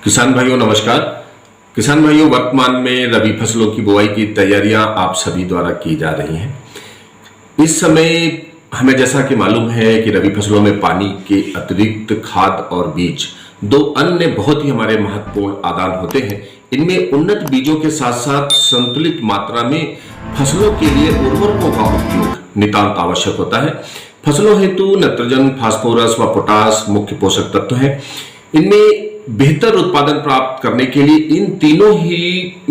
किसान भाइयों नमस्कार। किसान भाइयों, वर्तमान में रबी फसलों की बुआई की तैयारियां आप सभी द्वारा की जा रही हैं। इस समय हमें जैसा कि मालूम है कि रबी फसलों में पानी के अतिरिक्त खाद और बीज दो अन्य बहुत ही हमारे महत्वपूर्ण आदान होते हैं। इनमें उन्नत बीजों के साथ साथ संतुलित मात्रा में फसलों के लिए उर्वरकों का उपयोग नितांत आवश्यक होता है। फसलों हेतु नाइट्रोजन, फास्फोरस व पोटास मुख्य पोषक तत्व हैं। इनमें बेहतर उत्पादन प्राप्त करने के लिए इन तीनों ही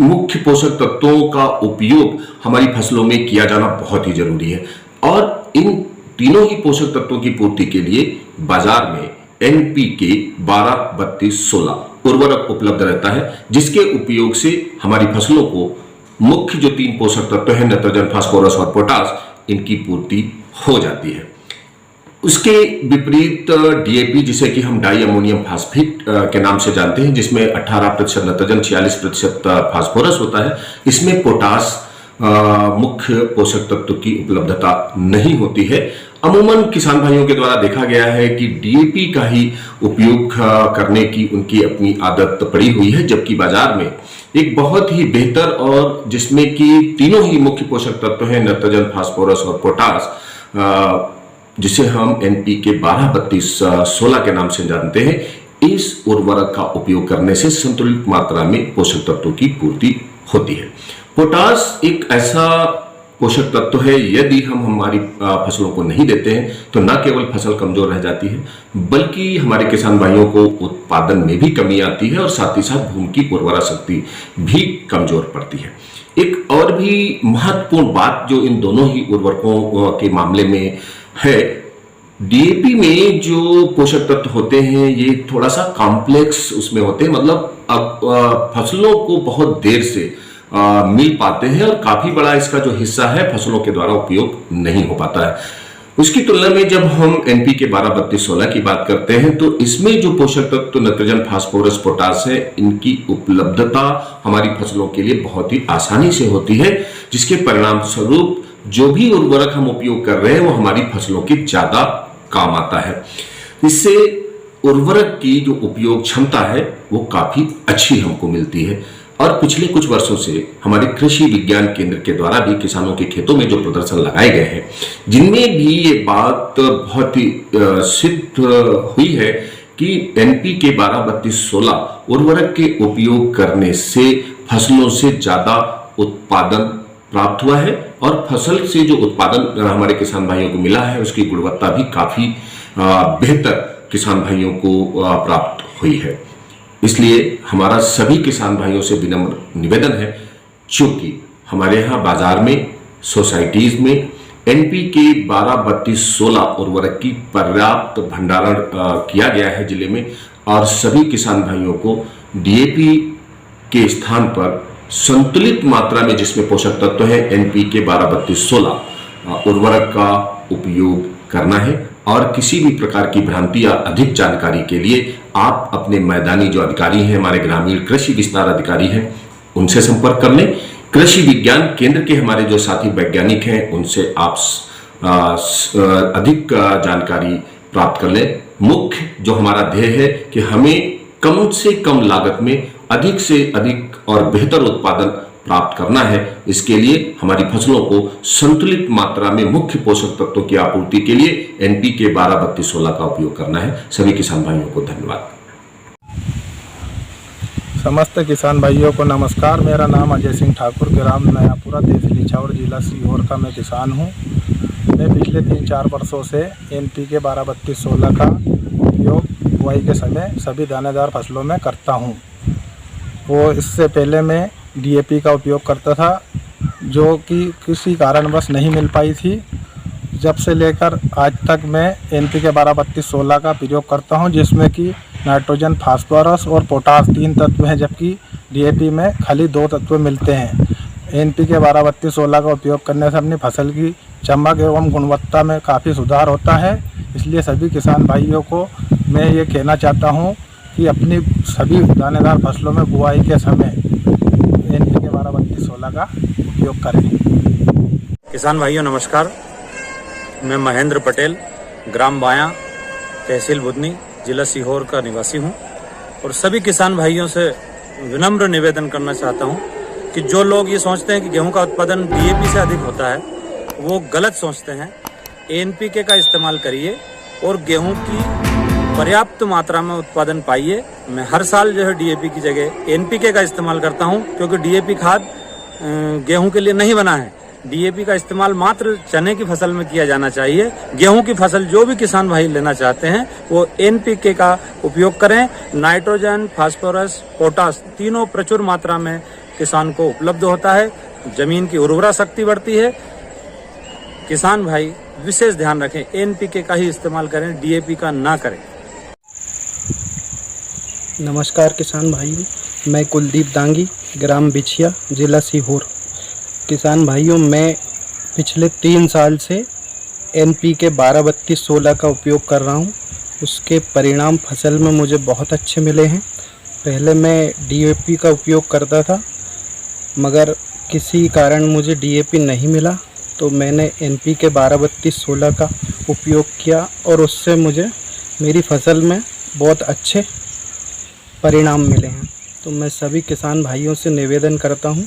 मुख्य पोषक तत्वों का उपयोग हमारी फसलों में किया जाना बहुत ही जरूरी है और इन तीनों ही पोषक तत्वों की पूर्ति के लिए बाजार में NPK 12-32-16 उर्वरक उपलब्ध रहता है, जिसके उपयोग से हमारी फसलों को मुख्य जो तीन पोषक तत्व हैं नाइट्रोजन, फास्फोरस और पोटास, इनकी पूर्ति हो जाती है। उसके विपरीत DAP, जिसे कि हम डाई अमोनियम फास्फेट के नाम से जानते हैं, जिसमें 18% नाइट्रोजन, 46% फास्फोरस होता है, इसमें पोटास मुख्य पोषक तत्व की उपलब्धता नहीं होती है। अमूमन किसान भाइयों के द्वारा देखा गया है कि DAP का ही उपयोग करने की उनकी अपनी आदत पड़ी हुई है, जबकि बाजार में एक बहुत ही बेहतर और जिसमें कि तीनों ही मुख्य पोषक तत्व हैं नाइट्रोजन, फास्फोरस और पोटास, जिसे हम NPK 12-32-16 के नाम से जानते हैं, इस उर्वरक का उपयोग करने से संतुलित मात्रा में पोषक तत्वों की पूर्ति होती है। पोटास एक ऐसा पोषक तत्व है, यदि हम हमारी फसलों को नहीं देते हैं तो न केवल फसल कमजोर रह जाती है, बल्कि हमारे किसान भाइयों को उत्पादन में भी कमी आती है और साथ ही साथ भूमि की उर्वरा शक्ति भी कमजोर पड़ती है। एक और भी महत्वपूर्ण बात जो इन दोनों ही उर्वरकों के मामले में है, DAP में जो पोषक तत्व होते हैं ये थोड़ा सा कॉम्प्लेक्स उसमें होते हैं, मतलब अब फसलों को बहुत देर से मिल पाते हैं और काफी बड़ा इसका जो हिस्सा है फसलों के द्वारा उपयोग नहीं हो पाता है। उसकी तुलना में जब हम NPK 12-32-16 की बात करते हैं तो इसमें जो पोषक तत्व नाइट्रोजन, फास्फोरस, पोटास है, इनकी उपलब्धता हमारी फसलों के लिए बहुत ही आसानी से होती है, जिसके परिणाम स्वरूप जो भी उर्वरक हम उपयोग कर रहे हैं वो हमारी फसलों के ज्यादा काम आता है। इससे उर्वरक की जो उपयोग क्षमता है वो काफी अच्छी हमको मिलती है और पिछले कुछ वर्षों से हमारे कृषि विज्ञान केंद्र के द्वारा भी किसानों के खेतों में जो प्रदर्शन लगाए गए हैं, जिनमें भी ये बात बहुत ही सिद्ध हुई है कि NPK 12-32-16 उर्वरक के उपयोग करने से फसलों से ज्यादा उत्पादन प्राप्त हुआ है और फसल से जो उत्पादन हमारे किसान भाइयों को मिला है उसकी गुणवत्ता भी काफी बेहतर किसान भाइयों को प्राप्त हुई है। इसलिए हमारा सभी किसान भाइयों से विनम्र निवेदन है, चूंकि हमारे यहाँ बाजार में, सोसाइटीज में NPK 12-32-16 उर्वरक की पर्याप्त भंडारण किया गया है जिले में, और सभी किसान भाइयों को DAP के स्थान पर संतुलित मात्रा में जिसमें पोषक तत्व है NPK 12-32-16 उर्वरक का उपयोग करना है। और किसी भी प्रकार की भ्रांति या अधिक जानकारी के लिए आप अपने मैदानी जो अधिकारी हैं, हमारे ग्रामीण कृषि विस्तार अधिकारी हैं, उनसे संपर्क कर लें। कृषि विज्ञान केंद्र के हमारे जो साथी वैज्ञानिक हैं उनसे आप अधिक जानकारी प्राप्त कर लें। मुख्य जो हमारा ध्येय है कि हमें कम से कम लागत में अधिक से अधिक और बेहतर उत्पादन प्राप्त करना है। इसके लिए हमारी फसलों को संतुलित मात्रा में मुख्य पोषक तत्वों की आपूर्ति के लिए NPK 12-32-16 का उपयोग करना है। सभी किसान भाइयों को धन्यवाद। समस्त किसान भाइयों को नमस्कार। मेरा नाम अजय सिंह ठाकुर, ग्राम नयापुरा, तहसील इछावर, जिला सीहोर का मैं किसान हूँ। मैं पिछले 3-4 वर्षों से NPK 12-32-16 का उपयोग बुआई के समय सभी दानेदार फसलों में करता हूँ। वो इससे पहले मैं DAP का उपयोग करता था, जो कि किसी कारणवश नहीं मिल पाई थी। जब से लेकर आज तक मैं NPK 12-32-16 का प्रयोग करता हूं, जिसमें कि नाइट्रोजन, फास्फोरस और पोटास 3 तत्व हैं, जबकि DAP में खाली 2 तत्व मिलते हैं। NPK 12-32-16 का उपयोग करने से अपनी फसल की चमक एवं गुणवत्ता में काफ़ी सुधार होता है। इसलिए सभी किसान भाइयों को मैं ये कहना चाहता हूँ कि अपनी सभी दानेदार फसलों में बुआई के समय NPK 12-32-16 का उपयोग करें। किसान भाइयों नमस्कार। मैं महेंद्र पटेल, ग्राम बाया, तहसील बुधनी, जिला सीहोर का निवासी हूँ। और सभी किसान भाइयों से विनम्र निवेदन करना चाहता हूं कि जो लोग ये सोचते हैं कि गेहूं का उत्पादन डीएपी से अधिक होता है, वो गलत सोचते हैं। एनपीके का इस्तेमाल करिए और गेहूं की पर्याप्त मात्रा में उत्पादन पाइए। मैं हर साल जो है डीएपी की जगह एनपीके का इस्तेमाल करता हूं, क्योंकि डीएपी खाद गेहूं के लिए नहीं बना है। डीएपी का इस्तेमाल मात्र चने की फसल में किया जाना चाहिए। गेहूं की फसल जो भी किसान भाई लेना चाहते हैं वो एनपीके का उपयोग करें। नाइट्रोजन, फास्फोरस, पोटास तीनों प्रचुर मात्रा में किसान को उपलब्ध होता है। जमीन की उर्वरा शक्ति बढ़ती है। किसान भाई विशेष ध्यान रखें, एनपीके का ही इस्तेमाल करें, डीएपी का ना करें। नमस्कार किसान भाइयों, मैं कुलदीप दांगी, ग्राम बिछिया, जिला सीहोर। किसान भाइयों, मैं पिछले 3 साल से एनपीके 12-32-16 का उपयोग कर रहा हूं। उसके परिणाम फसल में मुझे बहुत अच्छे मिले हैं। पहले मैं डीएपी का उपयोग करता था, मगर किसी कारण मुझे डीएपी नहीं मिला, तो मैंने एनपीके 12-32-16 का उपयोग किया और उससे मुझे मेरी फसल में बहुत अच्छे परिणाम मिले हैं। तो मैं सभी किसान भाइयों से निवेदन करता हूं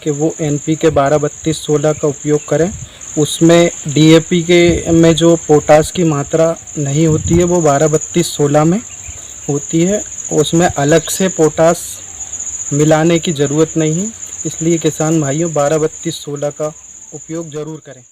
कि वो एनपीके 12-32-16 का उपयोग करें। उसमें डीएपी के में जो पोटास की मात्रा नहीं होती है वो 12-32-16 में होती है। उसमें अलग से पोटास मिलाने की ज़रूरत नहीं है, इसलिए किसान भाइयों 12-32-16 का उपयोग ज़रूर करें।